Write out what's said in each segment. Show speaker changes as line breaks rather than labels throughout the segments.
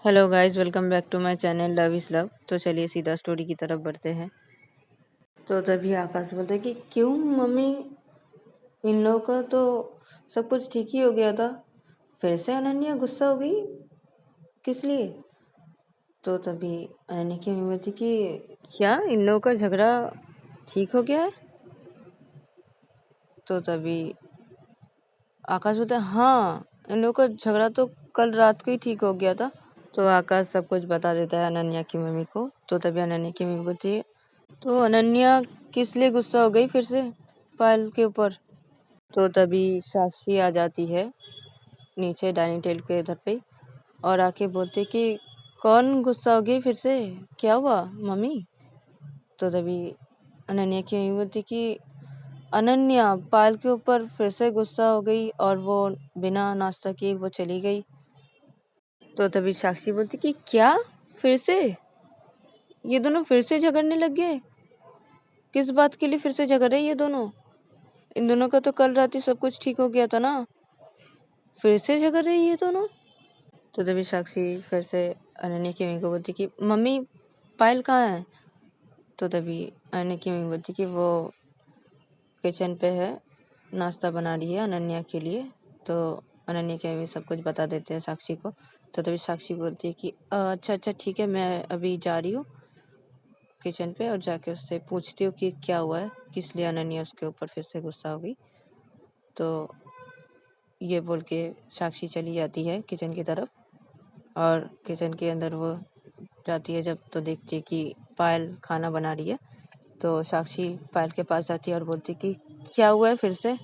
Hello guys, welcome back to my channel love is love. तो चलिए सीधा story की तरफ बढ़ते हैं। तो तभी आकाश बोलता है कि क्यों मम्मी, इन लोगों का तो सब कुछ ठीक ही हो गया था, फिर से अनन्या गुस्सा हो गई, किस लिए? तो तभी अनन्या की मम्मी बोलती कि क्या इन लोगों का झगड़ा ठीक हो गया है? तो तभी आकाश बोलता है हाँ, इन लोगों का झगड़ा तो कल रात को ही ठीक हो गया था। तो आकाश सब कुछ बता देता है अनन्या की मम्मी को। तो तभी अनन्या की मम्मी बोलती है तो अनन्या किस लिए गुस्सा हो गई फिर से पायल के ऊपर? तो तभी साक्षी आ जाती है नीचे डाइनिंग टेबल के उधर पे और आके बोलती कि कौन गुस्सा हो गई फिर से, क्या हुआ मम्मी? तो तभी अनन्या की मम्मी बोलती कि अनन्या पायल के ऊपर फिर से गुस्सा हो गई और वो बिना नाश्ता किए वो चली गई। तो तभी साक्षी बोलती कि क्या, फिर से ये दोनों फिर से झगड़ने लग गए? किस बात के लिए फिर से झगड़ रहे ये दोनों? इन दोनों का तो कल रात ही सब कुछ ठीक हो गया था ना, फिर से झगड़ रही है ये दोनों? तो तभी साक्षी फिर से अनन्या की मम्मी को बोलती कि मम्मी पायल कहाँ है? तो तभी अनन्या की मम्मी बोलती कि वो किचन पे है, नाश्ता बना रही है अनन्या के लिए। तो अनन्या की मम्मी सब कुछ बता देते हैं साक्षी को। तो तभी साक्षी बोलती है कि अच्छा अच्छा ठीक है, मैं अभी जा रही हूँ किचन पे और जाके उससे पूछती हूँ कि क्या हुआ है, किस लिए अनन्या उसके ऊपर फिर से गुस्सा हो गई। तो ये बोल के साक्षी चली जाती है किचन की तरफ और किचन के अंदर वो जाती है जब तो देखती है कि पायल खाना बना रही है। तो साक्षी पायल के पास जाती है और बोलती है कि क्या हुआ है फिर से?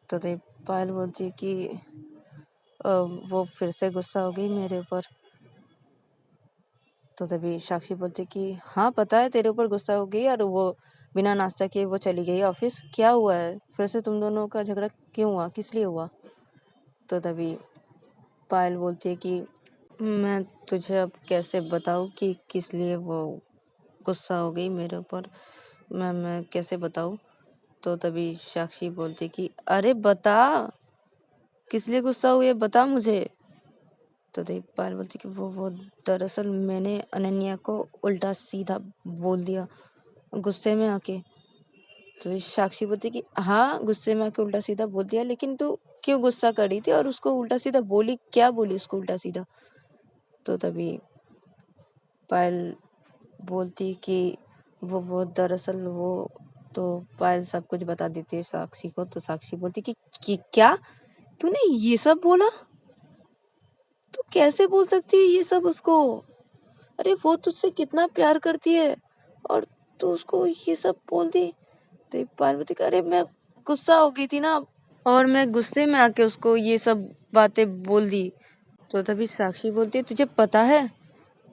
तो पायल बोलती है कि वो फिर से गुस्सा हो गई मेरे ऊपर। तो तभी साक्षी बोलती है कि हाँ पता है तेरे ऊपर गुस्सा हो गई और वो बिना नाश्ता किए वो चली गई ऑफिस, क्या हुआ है फिर से, तुम दोनों का झगड़ा क्यों हुआ, किस लिए हुआ? तो तभी पायल बोलती है कि मैं तुझे अब कैसे बताऊँ कि किस लिए वो गुस्सा हो गई मेरे ऊपर, मैं कैसे बताऊँ? तो तभी साक्षी बोलती कि अरे बता, किस लिए गुस्सा हुई है, बता मुझे। तो तभी पायल बोलती कि वो दरअसल मैंने अनन्या को उल्टा सीधा बोल दिया गुस्से में आके। तो साक्षी बोलती कि हाँ गुस्से में आके उल्टा सीधा बोल दिया, लेकिन तू क्यों गुस्सा कर रही थी और उसको उल्टा सीधा बोली, क्या बोली उसको उल्टा सीधा? तो तभी पायल बोलती कि वो दरअसल वो, तो पायल सब कुछ बता देती है साक्षी को। तो साक्षी बोलती कि क्या तूने ये सब बोला? तू कैसे बोल सकती है ये सब उसको? अरे वो तुझसे कितना प्यार करती है और तू उसको ये सब बोल दी? तो पायल बोलती कि अरे मैं गुस्सा हो गई थी ना और मैं गुस्से में आके उसको ये सब बातें बोल दी। तो तभी साक्षी बोलती है तुझे पता है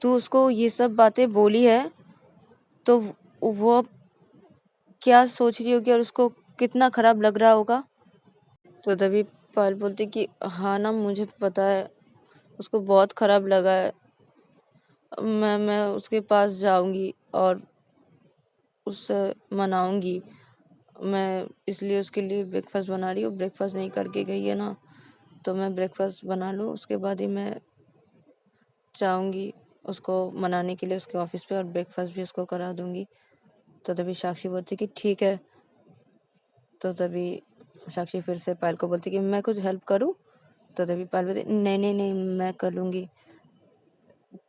तू उसको ये सब बातें बोली है तो वो अब क्या सोच रही होगी और उसको कितना खराब लग रहा होगा? तो तभी पायल बोलती कि हाँ ना मुझे पता है, उसको बहुत खराब लगा है। मैं उसके पास जाऊंगी और उससे मनाऊंगी। मैं इसलिए उसके लिए ब्रेकफास्ट बना रही हूँ, ब्रेकफास्ट नहीं करके गई है ना, तो मैं ब्रेकफास्ट बना लूँ उसके बाद ही मैं जाऊंगी उसको मनाने के लिए उसके ऑफिस पे और ब्रेकफास्ट भी उसको करा दूंगी। तो तभी साक्षी बोलती कि ठीक है। तो तभी साक्षी फिर से पायल को बोलती कि मैं कुछ हेल्प करूं? तो तभी पायल बोलती नहीं नहीं नहीं मैं कर लूंगी,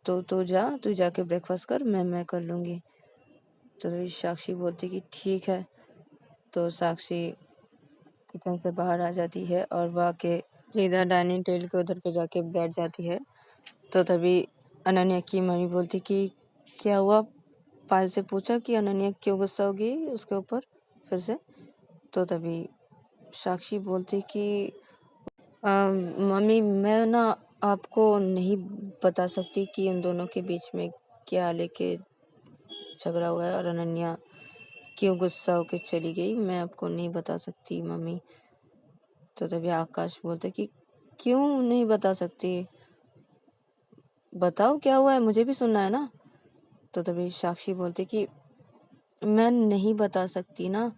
तो तू जाके ब्रेकफास्ट कर, मैं कर लूंगी। तो तभी साक्षी बोलती कि ठीक है। तो साक्षी किचन से बाहर आ जाती है और वह आके सीधा डाइनिंग टेबल के उधर पे जाके बैठ जाती है। तो तभी अनन्या की मम्मी बोलती कि क्या हुआ? पायल से पूछा कि अनन्या क्यों गुस्सा हो गई उसके ऊपर फिर से। तो तभी साक्षी बोलती कि मम्मी मैं ना आपको नहीं बता सकती कि उन दोनों के बीच में क्या लेके झगड़ा हुआ है और अनन्या क्यों गुस्सा होके चली गई, मैं आपको नहीं बता सकती मम्मी। तो तभी आकाश बोलते कि क्यों नहीं बता सकती, बताओ क्या हुआ है, मुझे भी सुनना है ना। तो तभी साक्षी बोलती कि मैं नहीं बता सकती ना।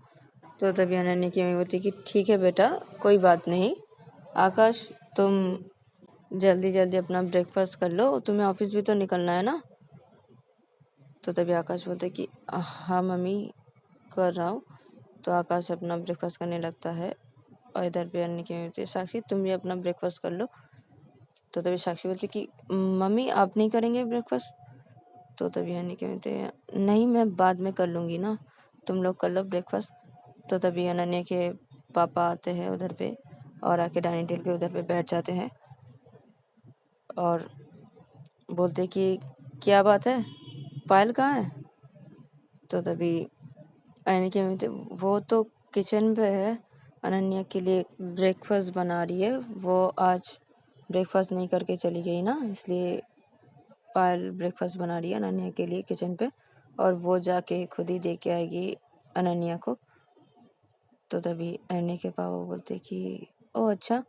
तो तभी अनन्या की मम्मी बोलती कि ठीक है बेटा, कोई बात नहीं। आकाश तुम जल्दी जल्दी अपना ब्रेकफास्ट कर लो, तुम्हें ऑफिस भी तो निकलना है ना। तो तभी आकाश बोलते कि हाँ मम्मी कर रहा हूँ। तो आकाश अपना ब्रेकफास्ट करने लगता है और इधर पे अन्य की मम्मी बोलती है साक्षी तुम भी अपना ब्रेकफास्ट कर लो। तो तभी साक्षी बोलती कि मम्मी आप नहीं करेंगे ब्रेकफास्ट। तो तभी अन्य की मम्मी बोलती है नहीं मैं बाद में कर लूँगी ना, तुम लोग कर लो ब्रेकफास्ट। तो तभी अनन्या के पापा आते हैं उधर पे और आके डाइनिंग टेबल के उधर पे बैठ जाते हैं और बोलते कि क्या बात है, पायल कहाँ है। तो तभी अनन्या की मम्मी वो तो किचन पे है, अनन्या के लिए ब्रेकफास्ट बना रही है, वो आज ब्रेकफास्ट नहीं करके चली गई ना, इसलिए पायल ब्रेकफास्ट बना रही है अनन्या के लिए किचन पे और वो जाके खुद ही दे के आएगी अनन्या को। तो तभी अनन्या के पापा बोलते कि ओह अच्छा,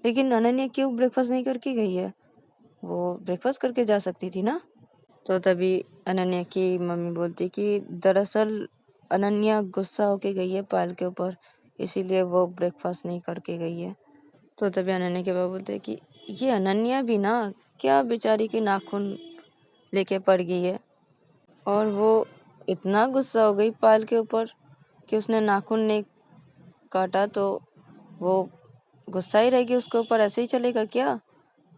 लेकिन अनन्या क्यों ब्रेकफास्ट नहीं करके गई है, वो ब्रेकफास्ट करके जा सकती थी ना। तो तभी अनन्या की मम्मी बोलती कि दरअसल अनन्या गुस्सा होके गई है पायल के ऊपर, इसीलिए वो ब्रेकफास्ट नहीं करके गई है। तो तभी अनन्या के पापा बोलते कि ये अनन्या भी ना क्या बेचारी की नाखून लेके पड़ गई है और वो इतना गुस्सा हो गई पायल के ऊपर कि उसने नाखून नहीं काटा, तो वो गुस्सा ही रहेगी उसके ऊपर, ऐसे ही चलेगा क्या।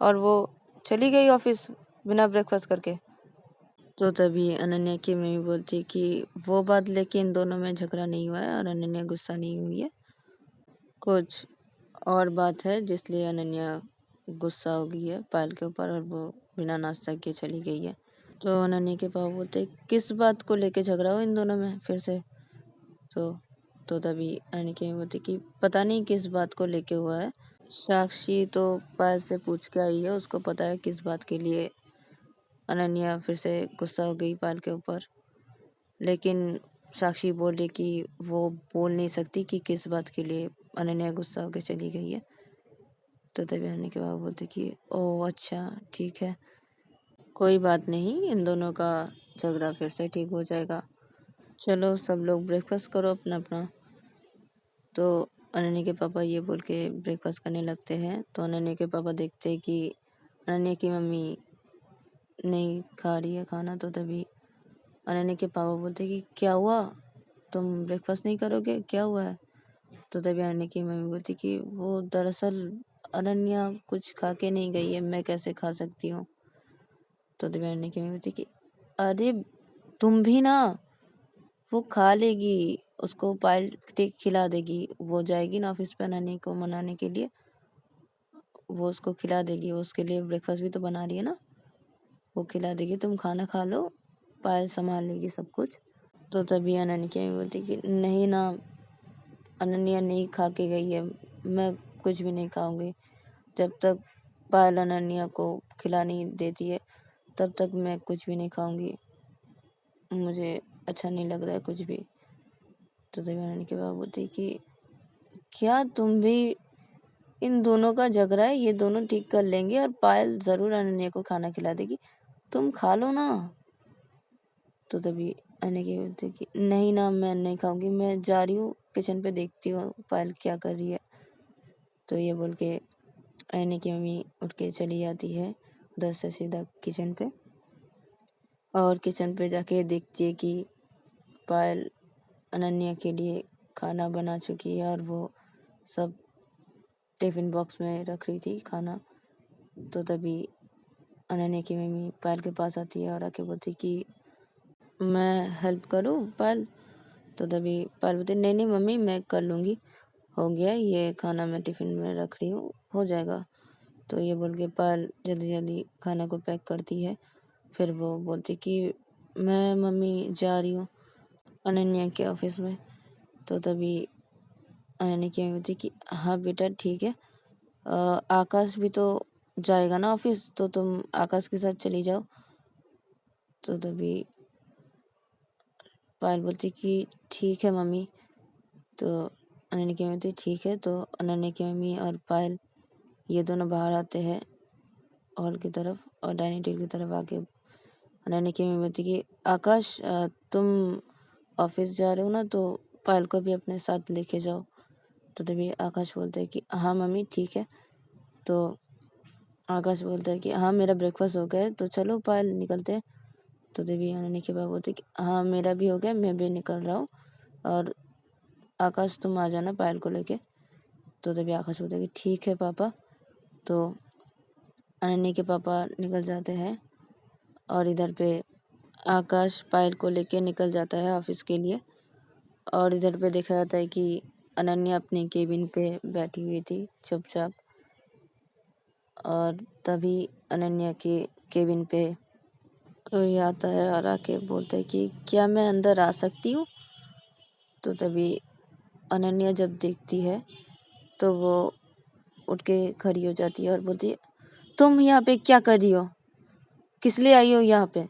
और वो चली गई ऑफिस बिना ब्रेकफास्ट करके। तो तभी अनन्या की मम्मी बोलती कि वो बात लेके इन दोनों में झगड़ा नहीं हुआ है और अनन्या गुस्सा नहीं हुई है, कुछ और बात है जिसलिए अनन्या गुस्सा हो गई है पायल के ऊपर और वो बिना नाश्ता किए चली गई है। तो अनन्या के पापा बोलते किस बात को लेके झगड़ा हो इन दोनों में फिर से। तो तभी अनन्या की मम्मी बोलती कि पता नहीं किस बात को लेके हुआ है, साक्षी तो पायल से पूछ के आई है, उसको पता है किस बात के लिए अनन्या फिर से गुस्सा हो गई पायल के ऊपर। लेकिन साक्षी बोली कि वो बोल नहीं सकती कि किस बात के लिए अनन्या गुस्सा होकर चली गई है। तो तभी अनन्या के बाबा बोलते कि ओह अच्छा ठीक है, कोई बात नहीं, इन दोनों का झगड़ा फिर से ठीक हो जाएगा, चलो सब लोग ब्रेकफास्ट करो अपना अपना। तो अनन्या के पापा ये बोल के ब्रेकफास्ट करने लगते हैं। तो अनन्या के पापा देखते हैं कि अनन्या की मम्मी नहीं खा रही है खाना। तो तभी अनन्या के पापा बोलते कि क्या हुआ, तुम ब्रेकफास्ट नहीं करोगे, क्या हुआ है। तो तभी अनन्या की मम्मी बोलती कि वो दरअसल अनन्या कुछ खा के नहीं गई है, मैं कैसे खा सकती हूँ। तो तभी अनन्या की मम्मी बोलती कि अरे तुम भी ना, वो खा लेगी, उसको पायल खिला देगी, वो जाएगी ना ऑफिस पे अनन्या को मनाने के लिए, वो उसको खिला देगी, वो उसके लिए ब्रेकफास्ट भी तो बना रही है ना, वो खिला देगी, तुम खाना खा लो, पायल संभाल लेगी सब कुछ। तो तभी अनन्या की मम्मी बोलती कि नहीं ना, अनन्या नहीं खा के गई है, मैं कुछ भी नहीं खाऊंगी, जब तक पायल अनन्या को खिला नहीं देती है तब तक मैं कुछ भी नहीं खाऊंगी, मुझे अच्छा नहीं लग रहा है कुछ भी। तो तभी अनन्या के बाबा बोलते कि क्या तुम भी, इन दोनों का झगड़ा है, ये दोनों ठीक कर लेंगे और पायल ज़रूर अनन्या को खाना खिला देगी, तुम खा लो ना। तो तभी अनन्या की बोलती कि नहीं ना, मैं नहीं खाऊंगी, मैं जा रही हूँ किचन पे, देखती हूँ पायल क्या कर रही है। तो ये बोल के अनन्या की मम्मी उठ के चली जाती है उधर से सीधा किचन पे और किचन पे जाके देखती है कि पायल अनन्या के लिए खाना बना चुकी है और वो सब टिफ़िन बॉक्स में रख रही थी खाना। तो तभी अनन्या की मम्मी पायल के पास आती है और आके बोलती कि मैं हेल्प करूँ पायल। तो तभी पायल बोलती नहीं नहीं मम्मी मैं कर लूँगी, हो गया ये खाना मैं टिफ़िन में रख रही हूँ, हो जाएगा। तो ये बोल के पायल जल्दी जल्दी खाना को पैक करती है। फिर वो बोलती कि मैं मम्मी जा रही हूँ अनन्या के ऑफिस में। तो तभी अनन्या की मम्मी बोलती कि हाँ बेटा ठीक है, आकाश भी तो जाएगा ना ऑफिस, तो तुम आकाश के साथ चली जाओ। तो तभी पायल बोलती कि ठीक है मम्मी। तो अनन्या की मम्मी बोलती ठीक है। तो अनन्या की मम्मी और पायल ये दोनों बाहर आते हैं हॉल की तरफ और डाइनिंग टेबल की तरफ आके अनन्या की मम्मी बोलती कि आकाश तुम ऑफिस जा रहे हो ना, तो पायल को भी अपने साथ लेके जाओ। तो तभी आकाश बोलता है कि हाँ मम्मी ठीक है। तो आकाश बोलता है कि हाँ मेरा ब्रेकफास्ट हो गया है, तो चलो पायल निकलते हैं। तो तभी अनन्या के पापा बोलते कि हाँ मेरा भी हो गया, मैं भी निकल रहा हूँ, और आकाश तुम आ जाना पायल को लेके। तो तभी आकाश बोलता है कि ठीक है पापा। तो अनन्या के पापा निकल जाते हैं, और इधर पे आकाश पायल को लेके निकल जाता है ऑफिस के लिए। और इधर पे देखा जाता है कि अनन्या अपने केबिन पे बैठी हुई थी चुपचाप, और तभी अनन्या के केबिन पे कोई आता है और आके बोलता है कि क्या मैं अंदर आ सकती हूँ। तो तभी अनन्या जब देखती है तो वो उठ के खड़ी हो जाती है और बोलती है तुम यहाँ पे क्या कर रही हो, किस लिए आई हो यहाँ पे।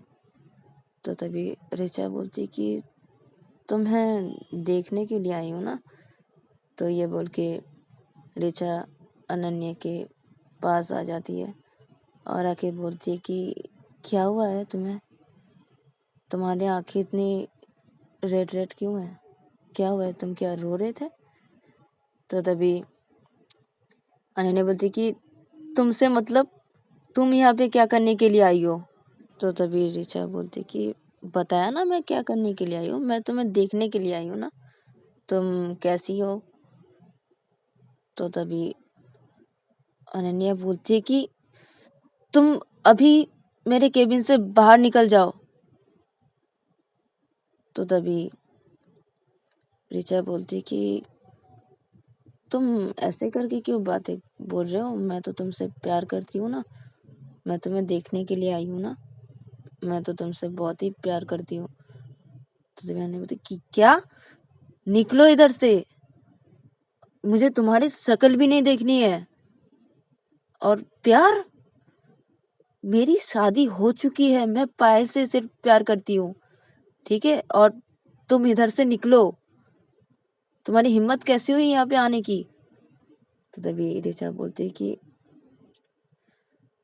तो तभी ऋचा बोलती कि तुम्हें देखने के लिए आई हूँ ना। तो ये बोल के ऋचा अनन्या के पास आ जाती है और आके बोलती है कि क्या हुआ है तुम्हें, तुम्हारी आंखें इतनी रेड रेड क्यों है, क्या हुआ है, तुम क्या रो रहे थे। तो तभी अनन्या बोलती कि तुमसे मतलब तुम यहाँ पे क्या करने के लिए आई हो। तो तभी ऋचा बोलती कि बताया ना मैं क्या करने के लिए आई हूँ, मैं तुम्हें देखने के लिए आई हूँ ना, तुम कैसी हो। तो तभी अनन्या बोलती है कि तुम अभी मेरे केबिन से बाहर निकल जाओ। तो तभी ऋचा बोलती कि तुम ऐसे करके क्यों बातें बोल रहे हो, मैं तो तुमसे प्यार करती हूँ ना, मैं तुम्हें देखने के लिए आई हूँ ना, मैं तो तुमसे बहुत ही प्यार करती हूँ। तो तभी अनन्या बोलती कि क्या, निकलो इधर से, मुझे तुम्हारी शक्ल भी नहीं देखनी है। और प्यार, मेरी शादी हो चुकी है, मैं पायल से सिर्फ प्यार करती हूँ, ठीक है, और तुम इधर से निकलो, तुम्हारी हिम्मत कैसी हुई यहाँ पे आने की। तो तभी ऋचा बोलती है कि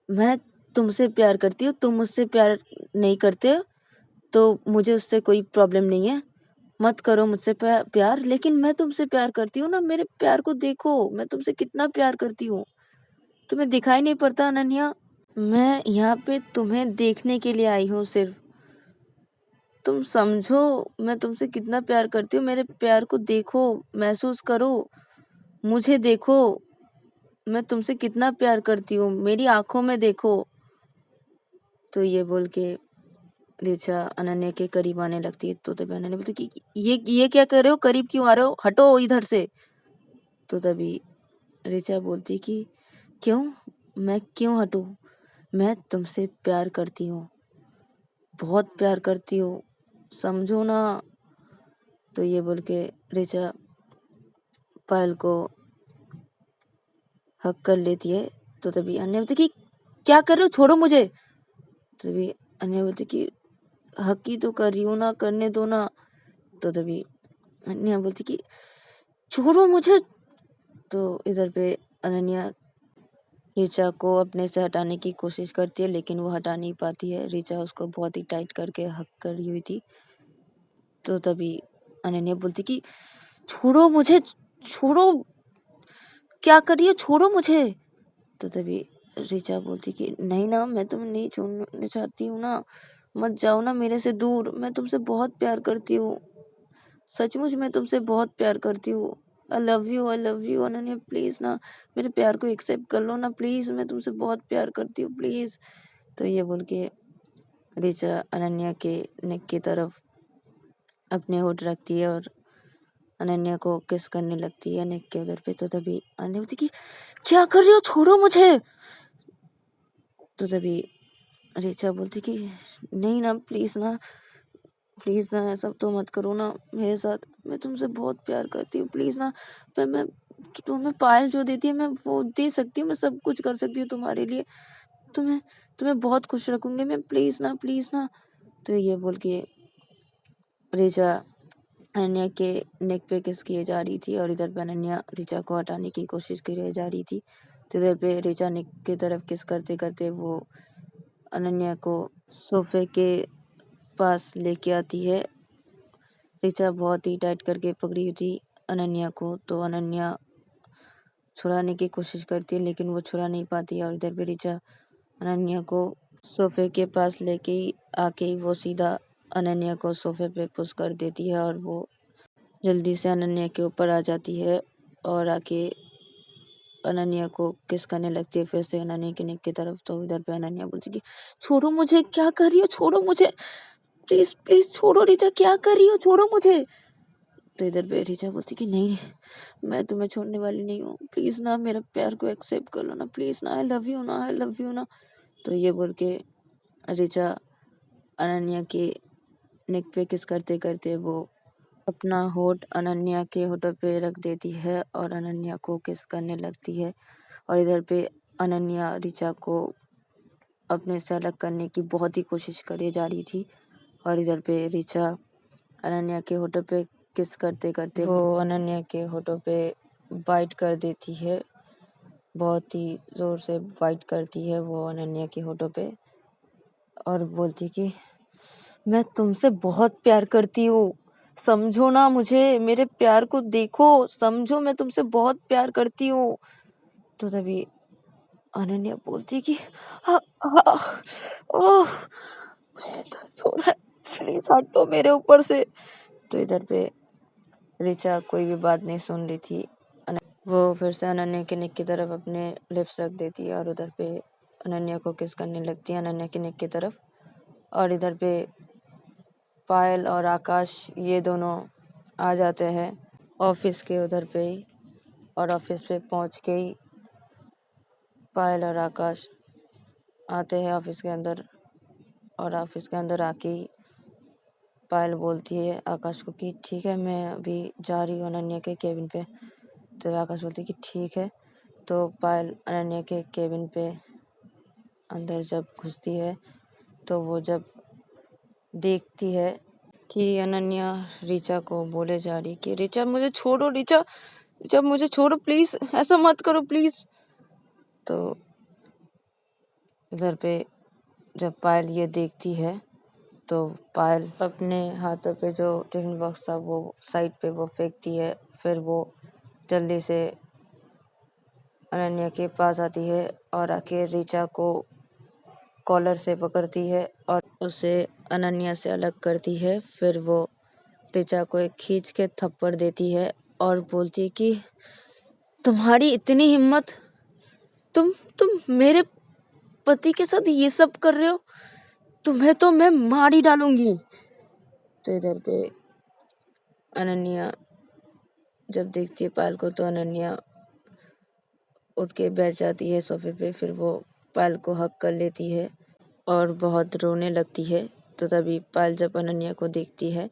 मैं तुमसे प्यार करती हूँ, तुम मुझसे प्यार नहीं करते हो, तो मुझे उससे कोई प्रॉब्लम नहीं है, मत करो मुझसे प्यार, लेकिन मैं तुमसे प्यार करती हूँ ना, मेरे प्यार को देखो, मैं तुमसे कितना प्यार करती हूँ, तुम्हें दिखाई नहीं पड़ता अनन्या। मैं यहाँ पे तुम्हें देखने के लिए आई हूँ सिर्फ, तुम समझो मैं तुमसे कितना प्यार करती हूँ, मेरे प्यार को देखो, महसूस करो, मुझे देखो, मैं तुमसे कितना प्यार करती हूँ, मेरी आंखों में देखो। तो ये बोल के ऋचा अनन्या के करीब आने लगती है। तो तभी अनन्या बोलती कि ये क्या कर रहे हो, करीब क्यों आ रहे हो, हटो इधर से। तो तभी ऋचा बोलती कि क्यों, मैं क्यों हटूं, मैं तुमसे प्यार करती हूँ, बहुत प्यार करती हूँ, समझो ना। तो ये बोल के ऋचा पायल को हक कर लेती है। तो तभी अन्य बोलती कि क्या कर रहे हो, छोड़ो मुझे। तभी अन्य बोलती कि हक ही तो कर रही हूँ ना, करने दो ना। तो तभी अन्य बोलती कि छोड़ो मुझे। तो इधर पे अनन्या ऋचा को अपने से हटाने की कोशिश करती है, लेकिन वो हटा नहीं पाती है, ऋचा उसको बहुत ही टाइट करके हक करी हुई थी। तो तभी अनन्या बोलती कि छोड़ो मुझे, छोड़ो, क्या कर रही हो, छोड़ो मुझे। तो तभी ऋचा बोलती कि नहीं ना, मैं तुम्हें नहीं छोड़ना चाहती हूँ ना, मत जाओ ना मेरे से दूर, मैं तुमसे बहुत प्यार करती हूँ, सचमुच मैं तुमसे बहुत प्यार करती हूँ, I love you Ananya, please ना मेरे प्यार को एक्सेप्ट कर लो ना प्लीज, मैं तुमसे बहुत प्यार करती हूँ प्लीज। तो ये बोल के ऋचा अनन्या के नेक की तरफ अपने होठ रखती है और अनन्या को किस करने लगती है नेक के उधर पे। तो तभी अनन्या बोलती कि क्या कर रही हो, छोड़ो मुझे। तो तभी ऋचा बोलती कि नहीं ना, प्लीज ना ऐसा तो मत करो ना मेरे साथ, मैं तुमसे बहुत प्यार करती हूँ, प्लीज ना, मैं तुम्हें पायल जो देती है मैं वो दे सकती हूँ, मैं सब कुछ कर सकती हूँ तुम्हारे लिए, तुम्हें तुम्हें बहुत खुश रखूंगी मैं, प्लीज ना, प्लीज ना। तो ये बोल के ऋचा अनन्या के नेक पे किस किए जा रही थी, और इधर पे अनन्या ऋचा को हटाने की कोशिश की जा रही थी। तो इधर पे ऋचा नेक की तरफ किस करते करते वो अनन्या को सोफे के पास लेके आती है। ऋचा बहुत ही टाइट करके पकड़ी हुई थी अनन्या को। तो अनन्या छुड़ाने की कोशिश करती है, लेकिन वो छुड़ा नहीं पाती है। और इधर पे ऋचा अनन्या को सोफे के पास लेके आके ही वो सीधा अनन्या को सोफे पे पुश कर देती है और वो जल्दी से अनन्या के ऊपर आ जाती है और आके अनन्या को किस करने लगती है फिर से अनन्या के नेक की तरफ। तो इधर पे अनन्या बोलती कि छोड़ो मुझे, क्या कर रही हो, छोड़ो मुझे, प्लीज प्लीज छोड़ो ऋचा, क्या कर रही हो, छोड़ो मुझे। तो इधर पे ऋचा बोलती कि नहीं, मैं तुम्हें छोड़ने वाली नहीं हूँ, प्लीज ना मेरा प्यार को एक्सेप्ट कर लो ना, प्लीज ना, आई लव यू ना, आई लव यू ना। तो ये बोल के ऋचा अनन्या के नेक पे किस करते करते वो अपना होठ अनन्या के होठों पे रख देती है और अनन्या को किस करने लगती है। और इधर पे अनन्या ऋचा को अपने से अलग करने की बहुत ही कोशिश करे जा रही थी। और इधर पे ऋचा अनन्या के होठों पे किस करते करते वो अनन्या के होठों पे बाइट कर देती है, बहुत ही ज़ोर से बाइट करती है वो अनन्या के होठों पे और बोलती कि मैं तुमसे बहुत प्यार करती हूँ, समझो ना मुझे, मेरे प्यार को देखो, समझो, मैं तुमसे बहुत प्यार करती हूँ। तो तभी अनन्या बोलती कि "आ, आ, ओह, मुझे दर्द हो रहा है, प्लीज हटो मेरे ऊपर से। तो इधर पे ऋचा कोई भी बात नहीं सुन रही थी। वो फिर से अनन्या के नेक की तरफ अपने लिप्स रख देती है और उधर पे अनन्या को किस करने लगती है अनन्या के नेक की तरफ। और इधर पे पायल और आकाश ये दोनों आ जाते हैं ऑफिस के उधर पे ही। और ऑफिस पे पहुंच के ही पायल और आकाश आते हैं ऑफिस के अंदर। और ऑफिस के अंदर आके ही पायल बोलती है आकाश को कि ठीक है, मैं अभी जा रही हूँ अनन्या के केबिन पे। तो आकाश बोलती है कि ठीक है। तो पायल अनन्या के केबिन पे अंदर जब घुसती है तो वो जब देखती है कि अनन्या ऋचा को बोले जा रही कि ऋचा मुझे छोड़ो, ऋचा, ऋचा मुझे छोड़ो प्लीज, ऐसा मत करो प्लीज। तो इधर पे जब पायल ये देखती है तो पायल अपने हाथों पे जो टिफिन बॉक्स था वो साइड पे वो फेंकती है। फिर वो जल्दी से अनन्या के पास आती है और आके ऋचा को कॉलर से पकड़ती है और उसे अनन्या से अलग करती है। फिर वो ऋचा को एक खींच के थप्पड़ देती है और बोलती है कि तुम्हारी इतनी हिम्मत, तुम मेरे पति के साथ ये सब कर रहे हो, तुम्हें तो मैं मार ही डालूंगी। तो इधर पे अनन्या जब देखती है पायल को तो अनन्या उठ के बैठ जाती है सोफे पे। फिर वो पायल को हक कर लेती है और बहुत रोने लगती है। तो तभी पायल जब अनन्या को देखती है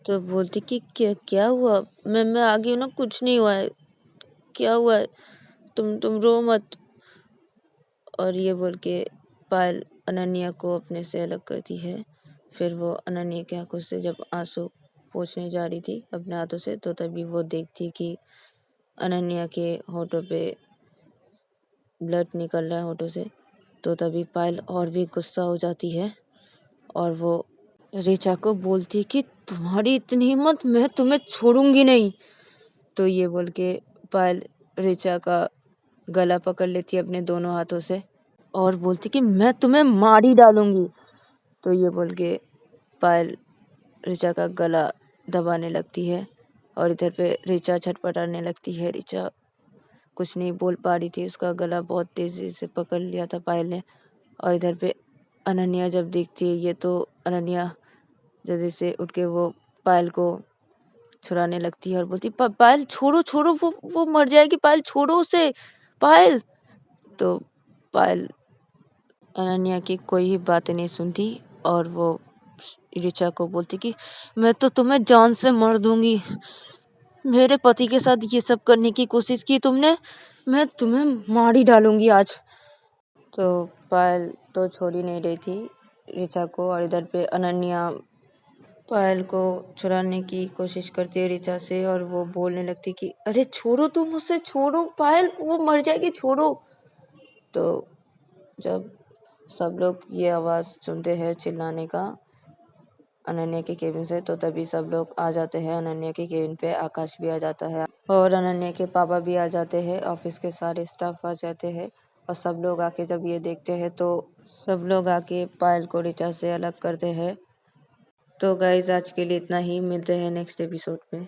तो बोलती कि क्या क्या हुआ, मैं आ गई हूँ ना, कुछ नहीं हुआ है, क्या हुआ है, तुम रो मत। और ये बोल के पायल अनन्या को अपने से अलग करती है। फिर वो अनन्या की आंखों से जब आंसू पोंछने जा रही थी अपने हाथों से तो तभी वो देखती कि अनन्या के होठों पे ब्लड निकल रहा है होठों से। तो तभी पायल और भी गुस्सा हो जाती है और वो ऋचा को बोलती है कि तुम्हारी इतनी हिम्मत, मैं तुम्हें छोड़ूंगी नहीं। तो ये बोल के पायल ऋचा का गला पकड़ लेती है अपने दोनों हाथों से और बोलती कि मैं तुम्हें मार ही डालूंगी। तो ये बोल के पायल ऋचा का गला दबाने लगती है और इधर पे ऋचा छटपटाने लगती है। ऋचा कुछ नहीं बोल पा रही थी, उसका गला बहुत तेजी से पकड़ लिया था पायल ने। और इधर पे अनन्या जब देखती है ये तो अनन्या जल्दी से उठ के वो पायल को छुड़ाने लगती है और बोलती पायल छोड़ो छोड़ो, वो मर जाएगी, पायल छोड़ो उसे, पायल। तो पायल अनन्या की कोई भी बातें नहीं सुनती और वो ऋचा को बोलती कि मैं तो तुम्हें जान से मार दूंगी, मेरे पति के साथ ये सब करने की कोशिश की तुमने, मैं तुम्हें मार ही डालूंगी आज। तो पायल तो छोड़ ही नहीं रही थी ऋचा को। और इधर पे अनन्या पायल को छुड़ाने की कोशिश करती है ऋचा से और वो बोलने लगती कि अरे छोड़ो, तुम उसे छोड़ो पायल, वो मर जाएगी, छोड़ो। तो जब सब लोग ये आवाज़ सुनते हैं चिल्लाने का अनन्या के केबिन से। तो तभी सब लोग आ जाते हैं अनन्या के केबिन पे, आकाश भी आ जाता है और अनन्या के पापा भी आ जाते हैं, ऑफिस के सारे स्टाफ आ जाते हैं। और सब लोग आके जब ये देखते हैं तो सब लोग आके पायल को ऋचा से अलग करते हैं। तो गाइज आज के लिए इतना ही, मिलते हैं नेक्स्ट एपिसोड में।